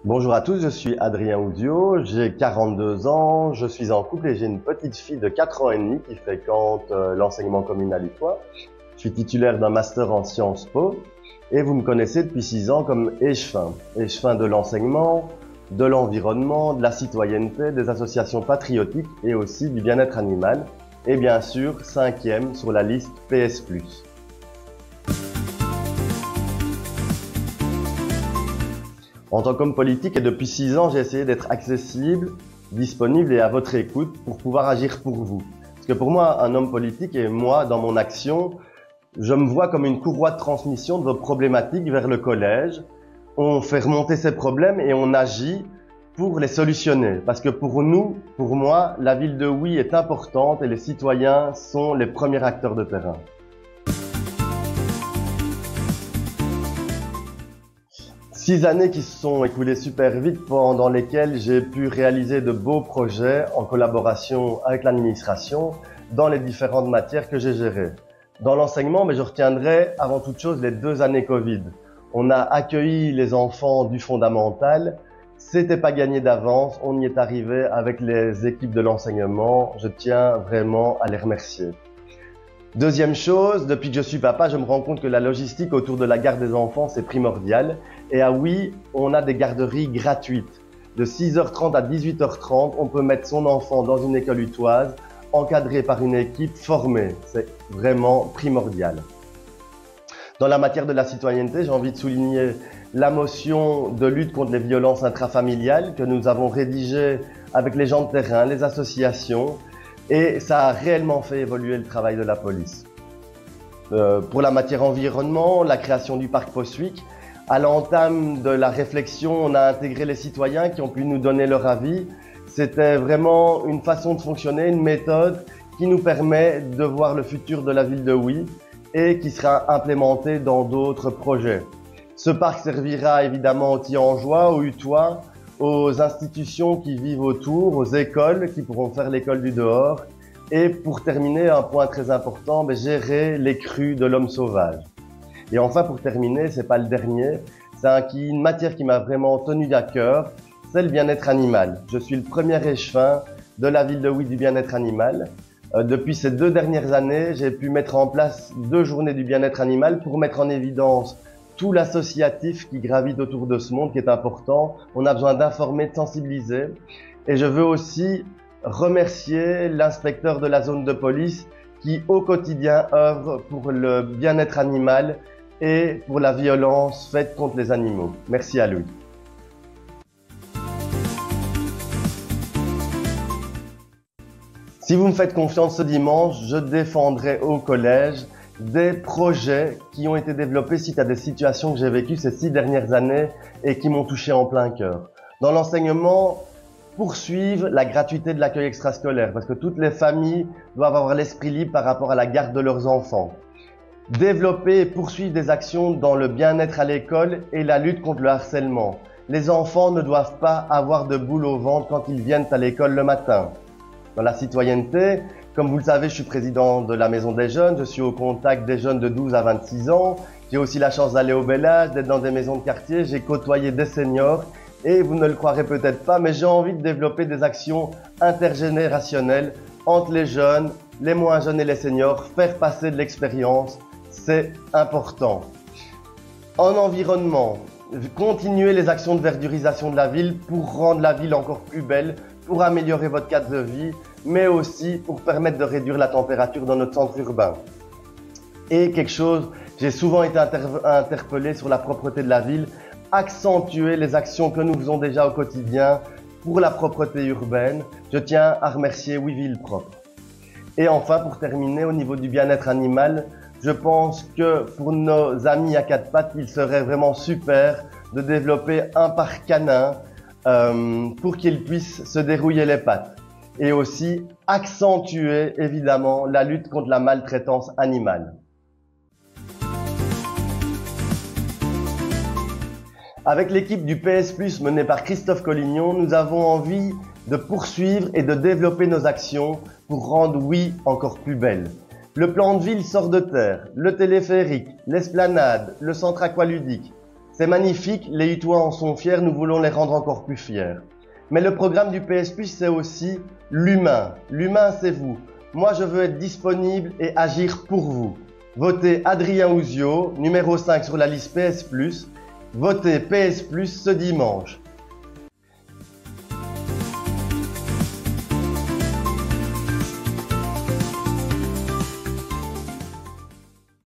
Bonjour à tous, je suis Adrien Oudio, j'ai 42 ans, je suis en couple et j'ai une petite fille de 4 ans et demi qui fréquente l'enseignement communal utois. Je suis titulaire d'un master en Sciences Po et vous me connaissez depuis 6 ans comme échevin. Échevin de l'enseignement, de l'environnement, de la citoyenneté, des associations patriotiques et aussi du bien-être animal. Et bien sûr, 5e sur la liste PS+. En tant qu'homme politique et depuis 6 ans, j'ai essayé d'être accessible, disponible et à votre écoute pour pouvoir agir pour vous. Parce que pour moi, un homme politique et moi, dans mon action, je me vois comme une courroie de transmission de vos problématiques vers le collège. On fait remonter ces problèmes et on agit pour les solutionner. Parce que pour nous, pour moi, la ville de Oui est importante et les citoyens sont les premiers acteurs de terrain. 6 années qui se sont écoulées super vite, pendant lesquelles j'ai pu réaliser de beaux projets en collaboration avec l'administration dans les différentes matières que j'ai gérées. Dans l'enseignement, mais je retiendrai avant toute chose les 2 années Covid. On a accueilli les enfants du fondamental. C'était pas gagné d'avance. On y est arrivé avec les équipes de l'enseignement. Je tiens vraiment à les remercier. Deuxième chose, depuis que je suis papa, je me rends compte que la logistique autour de la garde des enfants, c'est primordial. Et ah oui, on a des garderies gratuites. De 6h30 à 18h30, on peut mettre son enfant dans une école utoise, encadrée par une équipe formée. C'est vraiment primordial. Dans la matière de la citoyenneté, j'ai envie de souligner la motion de lutte contre les violences intrafamiliales que nous avons rédigée avec les gens de terrain, les associations. Et ça a réellement fait évoluer le travail de la police. Pour la matière environnement, la création du parc Postwick, à l'entame de la réflexion, on a intégré les citoyens qui ont pu nous donner leur avis. C'était vraiment une façon de fonctionner, une méthode qui nous permet de voir le futur de la ville de Oui et qui sera implémentée dans d'autres projets. Ce parc servira évidemment aux Tiangeois, aux Utois, aux institutions qui vivent autour, aux écoles qui pourront faire l'école du dehors. Et pour terminer, un point très important, gérer les crues de l'homme sauvage. Et enfin, pour terminer, c'est pas le dernier, c'est une matière qui m'a vraiment tenu à cœur, c'est le bien-être animal. Je suis le premier échevin de la ville de Oui du bien-être animal. Depuis ces 2 dernières années, j'ai pu mettre en place 2 journées du bien-être animal pour mettre en évidence tout l'associatif qui gravite autour de ce monde qui est important. On a besoin d'informer, de sensibiliser. Et je veux aussi remercier l'inspecteur de la zone de police qui au quotidien œuvre pour le bien-être animal et pour la violence faite contre les animaux. Merci à lui. Si vous me faites confiance ce dimanche, je défendrai au collège des projets qui ont été développés suite à des situations que j'ai vécues ces 6 dernières années et qui m'ont touché en plein cœur. Dans l'enseignement, poursuivre la gratuité de l'accueil extrascolaire parce que toutes les familles doivent avoir l'esprit libre par rapport à la garde de leurs enfants. Développer et poursuivre des actions dans le bien-être à l'école et la lutte contre le harcèlement. Les enfants ne doivent pas avoir de boule au ventre quand ils viennent à l'école le matin. Dans la citoyenneté, comme vous le savez, je suis président de la Maison des Jeunes, je suis au contact des jeunes de 12 à 26 ans. J'ai aussi la chance d'aller au bel âge, d'être dans des maisons de quartier, j'ai côtoyé des seniors et vous ne le croirez peut-être pas, mais j'ai envie de développer des actions intergénérationnelles entre les jeunes, les moins jeunes et les seniors, faire passer de l'expérience, c'est important. En environnement, continuer les actions de verdurisation de la ville pour rendre la ville encore plus belle, pour améliorer votre cadre de vie, mais aussi pour permettre de réduire la température dans notre centre urbain. Et quelque chose, j'ai souvent été interpellé sur la propreté de la ville, accentuer les actions que nous faisons déjà au quotidien pour la propreté urbaine. Je tiens à remercier Oui Ville Propre. Et enfin, pour terminer, au niveau du bien-être animal, je pense que pour nos amis à 4 pattes, il serait vraiment super de développer un parc canin pour qu'ils puissent se dérouiller les pattes. Et aussi accentuer évidemment la lutte contre la maltraitance animale. Avec l'équipe du PS+, menée par Christophe Collignon, nous avons envie de poursuivre et de développer nos actions pour rendre Oui encore plus belle. Le plan de ville sort de terre, le téléphérique, l'esplanade, le centre aqualudique. C'est magnifique, les Hutois en sont fiers, nous voulons les rendre encore plus fiers. Mais le programme du PS+, c'est aussi l'humain. L'humain, c'est vous. Moi, je veux être disponible et agir pour vous. Votez Adrien Ouzio, numéro 5 sur la liste PS+. Votez PS+, ce dimanche.